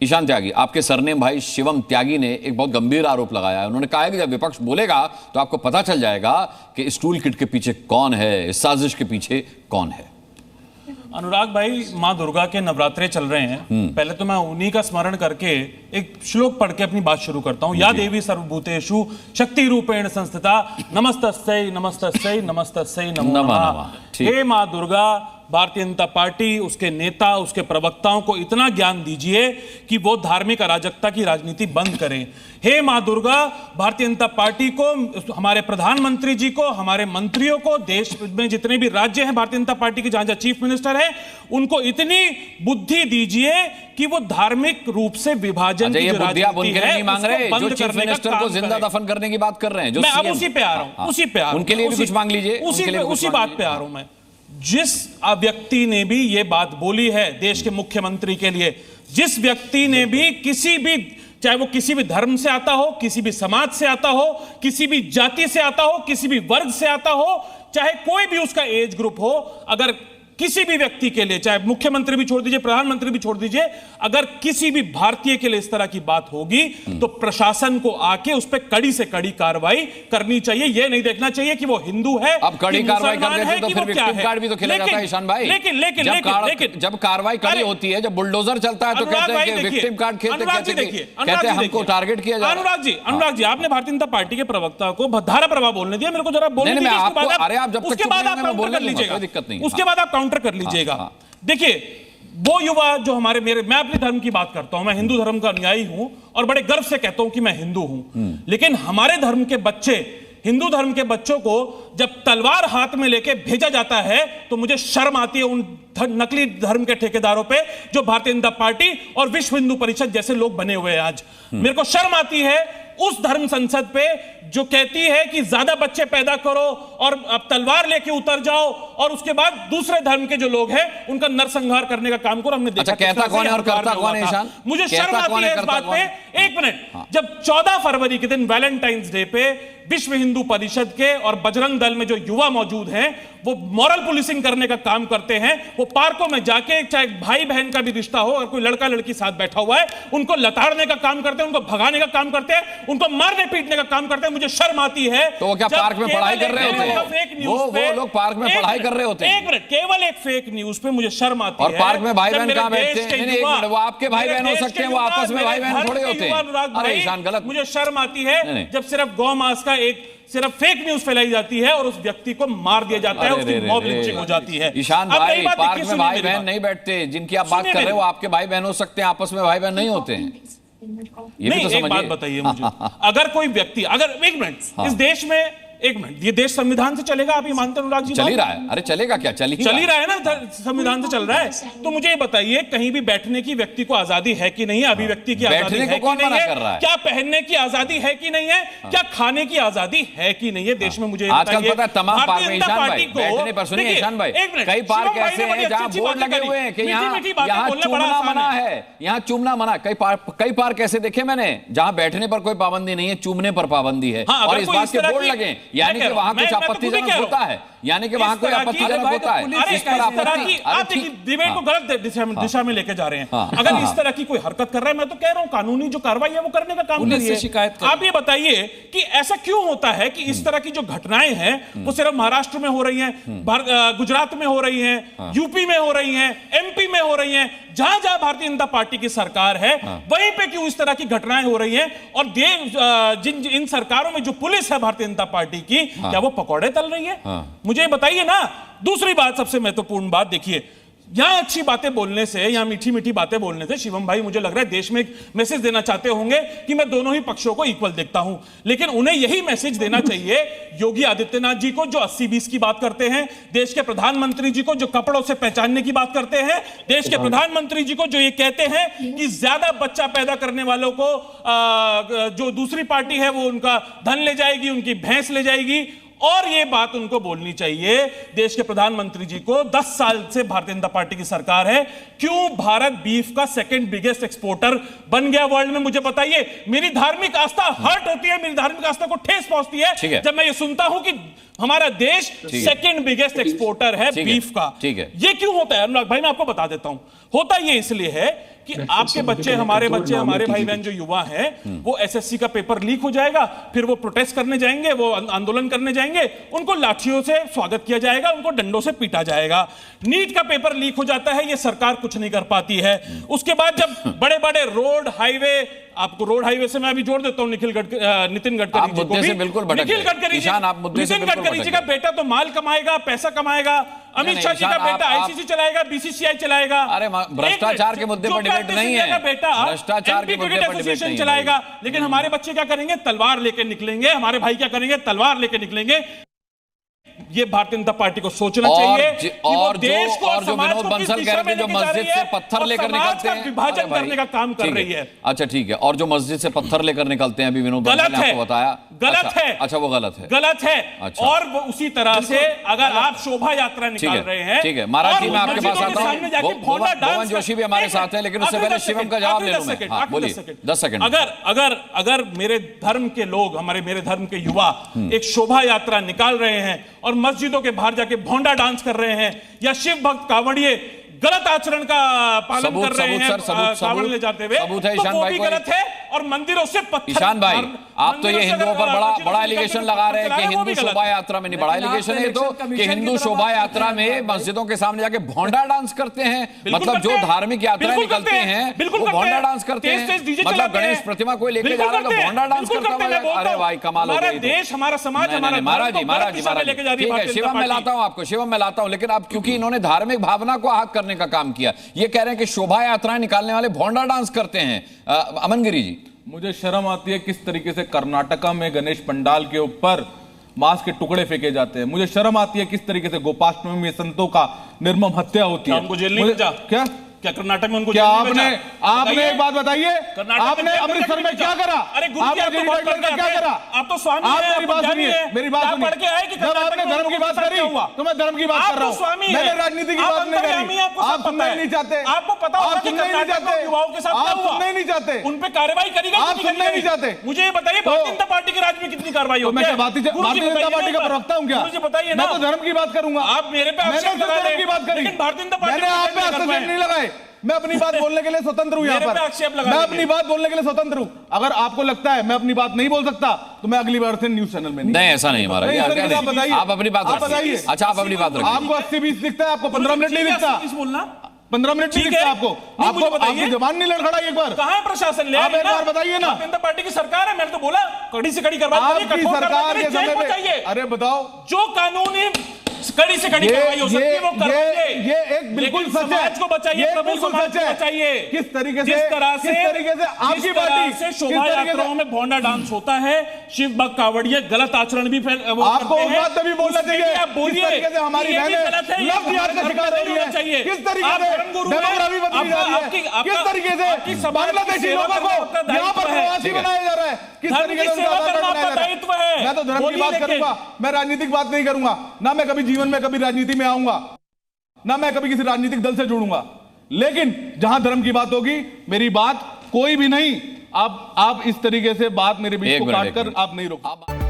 ईशान त्यागी, आपके सरनेम भाई शिवम त्यागी ने एक बहुत गंभीर आरोप लगाया है। उन्होंने कहा है कि जब विपक्ष बोलेगा तो आपको पता चल जाएगा कि इस टूल किट के पीछे कौन है, इस साजिश के पीछे कौन है। अनुराग भाई, माँ दुर्गा के नवरात्रे चल रहे हैं। पहले तो मैं उन्हीं का स्मरण करके एक श्लोक पढ़ के अपनी बात शुरू करता हूँ। या देवी सर्वभूतेषु शक्ति रूपेण संस्थिता नमस्तस्यै नमस्तस्यै नमस्तस्यै नमो नमः। हे माँ दुर्गा, भारतीय जनता पार्टी, उसके नेता, उसके प्रवक्ताओं को इतना ज्ञान दीजिए कि वो धार्मिक अराजकता की राजनीति बंद करें। हे माँ दुर्गा, भारतीय जनता पार्टी को, हमारे प्रधानमंत्री जी को, हमारे मंत्रियों को, देश में जितने भी राज्य हैं भारतीय जनता पार्टी के, जहां जहां चीफ मिनिस्टर है, उनको इतनी बुद्धि दीजिए कि वो धार्मिक रूप से विभाजन की राजनीति है नहीं मांग रहे, जो चीफ मिनिस्टर को जिंदा दफन करने की बात कर रहे हैं, जो मैं अब उसी पे आ रहा हूं, उसी पे आ रहा हूं, उनके लिए भी कुछ मांग लीजिए, उसी बात पे आ रहा हूं मैं। जिस व्यक्ति ने भी ये बात बोली है देश के मुख्यमंत्री के लिए, जिस व्यक्ति ने भी किसी भी, चाहे वो किसी भी धर्म से आता हो, किसी भी समाज से आता हो, किसी भी जाति से आता हो, किसी भी वर्ग से आता हो, चाहे कोई भी उसका एज ग्रुप हो, अगर किसी भी व्यक्ति के लिए, चाहे मुख्यमंत्री भी छोड़ दीजिए, प्रधानमंत्री भी छोड़ दीजिए, अगर किसी भी भारतीय के लिए इस तरह की बात होगी तो प्रशासन को आके उस पर कड़ी से कड़ी कार्रवाई करनी चाहिए। यह नहीं देखना चाहिए कि वो हिंदू है, अब कड़ी कार्रवाई कर देते तो फिर विक्टिम कार्ड भी तो खेला जाता है ईशान भाई। लेकिन जब कार्रवाई कड़ी होती है, जब बुलडोजर चलता है तो कहते हैं कि विक्टिम कार्ड खेलते, कहते हैं हमको टारगेट किया जा रहा है। अनुराग जी, आपने भारतीय जनता पार्टी के प्रवक्ता को धारा प्रवाह बोलने दिया, मेरे को जरा बोलने दीजिए, उसके बाद आप काउंटर कर लीजिएगा, उसके बाद आप काउंटर कर लीजिएगा। देखिए, वो युवा जो मैं अपने धर्म की बात करता हूं, मैं हिंदू धर्म का अनुयायी हूं और बड़े गर्व से कहता हूं कि मैं हिंदू हूं, लेकिन हमारे धर्म के बच्चे, हिंदू धर्म के बच्चों को जब तलवार हाथ में लेके भेजा जाता है तो मुझे शर्म आती है उन नकली धर्म के ठेकेदारों पे जो भारतीय जनता पार्टी और विश्व हिंदू परिषद जैसे लोग बने हुए हैं आज। मेरे को शर्म आती है उस धर्म संसद पे जो कहती है कि ज्यादा बच्चे पैदा करो और अब तलवार लेके उतर जाओ और उसके बाद दूसरे धर्म के जो लोग हैं उनका नरसंहार करने का काम करो। हमने देखा कहता कौन है और करता कौन है ईशान? मुझे शर्म आती है इस बात पे। एक मिनट, जब 14 फरवरी के दिन वैलेंटाइंस डे पे विश्व हिंदू परिषद के और बजरंग दल में जो युवा मौजूद हैं वो मॉरल पुलिसिंग करने का काम करते हैं, वो पार्कों में जाके, चाहे भाई बहन का भी रिश्ता हो, अगर कोई लड़का लड़की साथ बैठा हुआ है, उनको लताड़ने का काम करते हैं, उनको भगाने का काम करते हैं, उनको मारने पीटने का काम करते हैं। मुझे शर्म आती है। तो वो क्या पार्क में पढ़ाई कर रहे होते हैं? वो लोग पार्क में पढ़ाई कर रहे होते हैं। एक मिनट, केवल एक फेक न्यूज पे मुझे शर्म आती है। और पार्क में भाई बहन कहां बैठते हैं? वो आपके भाई बहन हो सकते हैं, वो आपस में भाई बहन थोड़े होते हैं। अरे ईशान, गलत। मुझे शर्म आती है जब सिर्फ गौ मास का सिर्फ फेक न्यूज फैलाई जाती है और उस व्यक्ति को मार दिया जाता है, उसकी मॉब लिंचिंग हो जाती है। ईशान भाई, पार्क में भाई बहन नहीं बैठते, जिनकी आप बात कर रहे हो वो आपके भाई बहन हो सकते हैं, आपस में भाई बहन नहीं होते हैं। ये भी तो समझिए। एक बात बताइए मुझे, अगर कोई व्यक्ति, अगर एक मिनट, इस देश में, एक मिनट, ये देश संविधान से चलेगा, आप ये मानते हैं अनुराग जी? चल ही रहा है। अरे चलेगा क्या, चल ही रहा है ना, संविधान से चल रहा है। तो मुझे ये बताइए, कहीं भी बैठने की व्यक्ति को आजादी है कि नहीं है? अभिव्यक्ति की आजादी है कि नहीं है? क्या पहनने की आजादी है कि नहीं है? क्या खाने की आजादी है कि नहीं है देश में? मुझे आजकल पता है तमाम पार्क में ईशान भाई बैठने पर, सुनिए ईशान भाई, कई पार्क ऐसे हैं जहां बोर्ड लगे हुए हैं कि यहाँ चूमना मना है, यहाँ चूमना मना। कई पार्क ऐसे देखे मैंने जहां बैठने पर कोई पाबंदी नहीं है, चूमने पर पाबंदी है, और इस बात के बोर्ड लगे, यानी कि वहां कुछ आपत्तिजनक होता है, यानी कि वहां कोई आपत्तिजनक होता है। इस पर आप डिबेट को गलत दिशा में लेके जा रहे हैं। अगर इस तरह की कोई हरकत कर रहा है, मैं तो कह रहा हूं कानूनी जो कार्रवाई है वो करने का काम करिए, शिकायत। आप ये बताइए कि ऐसा क्यों होता है कि इस तरह की जो घटनाएं हैं वो सिर्फ महाराष्ट्र में हो रही हैं, गुजरात में हो रही हैं, यूपी में हो रही हैं, एमपी में हो रही हैं, जहां जहां भारतीय जनता पार्टी की सरकार है वहीं पे क्यों इस तरह की घटनाएं हो रही हैं? और इन सरकारों में जो पुलिस है भारतीय जनता पार्टी की, क्या वो पकौड़े तल रही है? मुझे बताइए ना। दूसरी बात, सबसे महत्वपूर्ण बात, देखिए, यहां अच्छी बातें बोलने से, यहां मीठी मीठी बातें बोलने से शिवम भाई मुझे लग रहा है देश में एक मैसेज देना चाहते होंगे कि मैं दोनों ही पक्षों को इक्वल देखता हूं, लेकिन उन्हें यही मैसेज देना चाहिए योगी आदित्यनाथ जी को जो 80-20 की बात करते हैं, देश के प्रधानमंत्री जी को जो कपड़ों से पहचानने की बात करते हैं, देश के प्रधानमंत्री जी को जो ये कहते हैं कि ज्यादा बच्चा पैदा करने वालों को जो दूसरी पार्टी है वो उनका धन ले जाएगी, उनकी भैंस ले जाएगी। और ये बात उनको बोलनी चाहिए देश के प्रधानमंत्री जी को, 10 साल से भारतीय जनता पार्टी की सरकार है, क्यों भारत बीफ का सेकंड बिगेस्ट एक्सपोर्टर बन गया वर्ल्ड में? मुझे बताइए। मेरी धार्मिक आस्था हर्ट होती है, मेरी धार्मिक आस्था को ठेस पहुंचती है जब मैं ये सुनता हूं कि हमारा देश सेकंड बिगेस्ट एक्सपोर्टर है बीफ का। ठीक है, ये क्यों होता है अनुराग भाई, मैं आपको बता देता हूं। होता ये इसलिए है कि आपके बच्चे, हमारे भाई बहन जो युवा हैं, वो एसएससी का पेपर लीक हो जाएगा, फिर वो प्रोटेस्ट करने जाएंगे, वो आंदोलन करने जाएंगे, उनको लाठियों से स्वागत किया जाएगा, उनको डंडों से पीटा जाएगा। नीट का पेपर लीक हो जाता है, ये सरकार कुछ नहीं कर पाती है। उसके बाद जब बड़े बड़े रोड हाईवे, आपको रोड हाईवे से मैं अभी जोड़ देता हूं नितिन गडकरी जी को भी। बिल्कुल नितिन गडकरी जी का बेटा तो माल कमाएगा, पैसा कमाएगा, अमित शाह जी का बेटा आईसीसी चलाएगा, बीसीसीआई चलाएगा। अरे भ्रष्टाचार के मुद्दे पर डिबेट नहीं है, बेटा भ्रष्टाचार के मुद्दे पर डिबेट नहीं चलाएगा। लेकिन हमारे बच्चे क्या करेंगे? तलवार लेके निकलेंगे। हमारे भाई क्या करेंगे? तलवार लेके निकलेंगे। ये भारतीय जनता पार्टी को सोचना चाहिए और देश को और जो विनोद बंसल कह रहे थे जो मस्जिद से पत्थर लेकर निकलते हैं, विभाजन करने का काम कर रही है। अच्छा ठीक है, और जो मस्जिद से पत्थर लेकर निकलते हैं अभी विनोद बंसल ने आपको बताया, गलत है। अच्छा वो गलत है अच्छा। और वो उसी तरह से अगर आप शोभा यात्रा निकाल रहे हैं, ठीक है महाराज जी, मैं आपके पास आता हूं। भुवन जोशी भी हमारे साथ है, लेकिन उससे पहले शिवम का जवाब ले लूं मैं। बोलिए 10 सेकंड। अगर मेरे धर्म के लोग, मेरे धर्म के युवा एक शोभा यात्रा निकाल रहे हैं और मस्जिदों के बाहर जाके भोंडा डांस कर रहे हैं, या शिव भक्त कांवड़िए गलत आचरण का पालन कर रहे हैं कांवड़ ले जाते हुए, तो वो भी गलत है। और मंदिरों से पत्थर, ईशान भाई आप तो ये हिंदुओं पर बड़ा एलिगेशन लगा रहे हैं कि हिंदू शोभा यात्रा में, नहीं बड़ा एलिगेशन है तो कि हिंदू शोभा यात्रा में मस्जिदों के सामने जाके भोंडा डांस करते हैं। मतलब जो धार्मिक यात्राएं निकलते हैं वो भोंडा डांस करते हैं। मतलब गणेश प्रतिमा कोई लेके जा रहा है तो भोंडा डांस करता है। अरे भाई कमाल हो गई। देश, हमारा समाज, हमारा महाराज जी ठीक है, शिवम मैं लाता हूं आपको, शिवम मैं लाता हूं। लेकिन अब क्योंकि इन्होंने धार्मिक भावना को आहत करने का काम किया, ये कह रहे हैं कि शोभा यात्राएं निकालने वाले भोंडा डांस करते हैं। अमनगिरी जी, मुझे शर्म आती है किस तरीके से कर्नाटका में गणेश पंडाल के ऊपर मांस के टुकड़े फेंके जाते हैं। मुझे शर्म आती है किस तरीके से गोपाष्टमी में संतों का निर्मम हत्या होती है। उनको जेल नहीं भेजा क्या कर्नाटक में? उनको क्या आपने एक बात बताइए, आपने अमृतसर में क्या करा? अरे आपने क्या करा? आप तो स्वामी आप मेरी बात सुनिए, मेरी बात सुनिए। जब आपने धर्म की बात करी तो मैं धर्म की बात कर रहा हूँ, मैंने राजनीति की बात नहीं करी। आप सुनना ही नहीं चाहते, आपको पता होगा कि कर्नाटक में युवाओं के साथ क्या हुआ। सुनना ही नहीं चाहते, उन पे कार्रवाई करेगा, आप सुनना ही नहीं चाहते। मुझे ये बताइए भारतीय जनता पार्टी के राज्य में कितनी कार्रवाई होती है? भारतीय जनता पार्टी का प्रवक्ता हूँ क्या? मुझे बताइए ना, मैं तो धर्म की बात करूंगा। आप मेरे पे आक्षेप लगा रहे हैं, की बात करी, लेकिन भारतीय जनता पार्टी मैंने आप पे हस्तक्षेप नहीं लगाए। मैं अपनी बात बोलने के लिए स्वतंत्र हूं। यहाँ पर मैं अपनी बात बोलने के लिए स्वतंत्र हूं। अगर आपको लगता है मैं अपनी बात नहीं बोल सकता तो मैं अगली बार से न्यूज चैनल में नहीं, ऐसा नहीं हमारा। बताइए, आप अपनी बात बताइए। अच्छा आप अपनी बात रखिए। आपको 80-20 दिखता है, आपको 15 मिनट नहीं दिखता। 15 मिनट नहीं दिखता आपको। आपकी जबान नहीं लड़खड़ाई एक बार? कहाँ है प्रशासन? आप एक बार बताइए ना। जनता पार्टी की सरकार है, मैंने तो बोला कड़ी से कड़ी करवा आपकी सरकार के समय पे। अरे बताओ, जो कानूनी कड़ी से कड़ी कार्रवाई हो सकती है वो करवाइए। ये एक बिल्कुल सच है। समाज को बचाइए, प्रभु समाज को बचाइए। किस तरीके से आपकी पार्टी से शोभा यात्राओं में भोंडा डांस होता है, शिव भक्त कांवड़िए गलत आचरण भी आपको बात तभी बोलना चाहिए। आप बोलिए हमारी बहनें लव जिहाद का शिकार हो रही है। किस तरीके से डेमोग्राफी बदली जा रही है, किस तरीके से बांग्लादेशी लोगों को यहाँ पर प्रवासी बनाया जा रहा है, किस तरीके से दायित्व है। मैं तो धर्म की बात करूंगा, मैं राजनीतिक बात नहीं करूंगा। ना मैं कभी जीवन में कभी राजनीति में आऊंगा, ना मैं कभी किसी राजनीतिक दल से जुड़ूंगा। लेकिन जहां धर्म की बात होगी मेरी बात कोई भी नहीं। आप इस तरीके से बात मेरे बीच को काटकर आप नहीं रोक।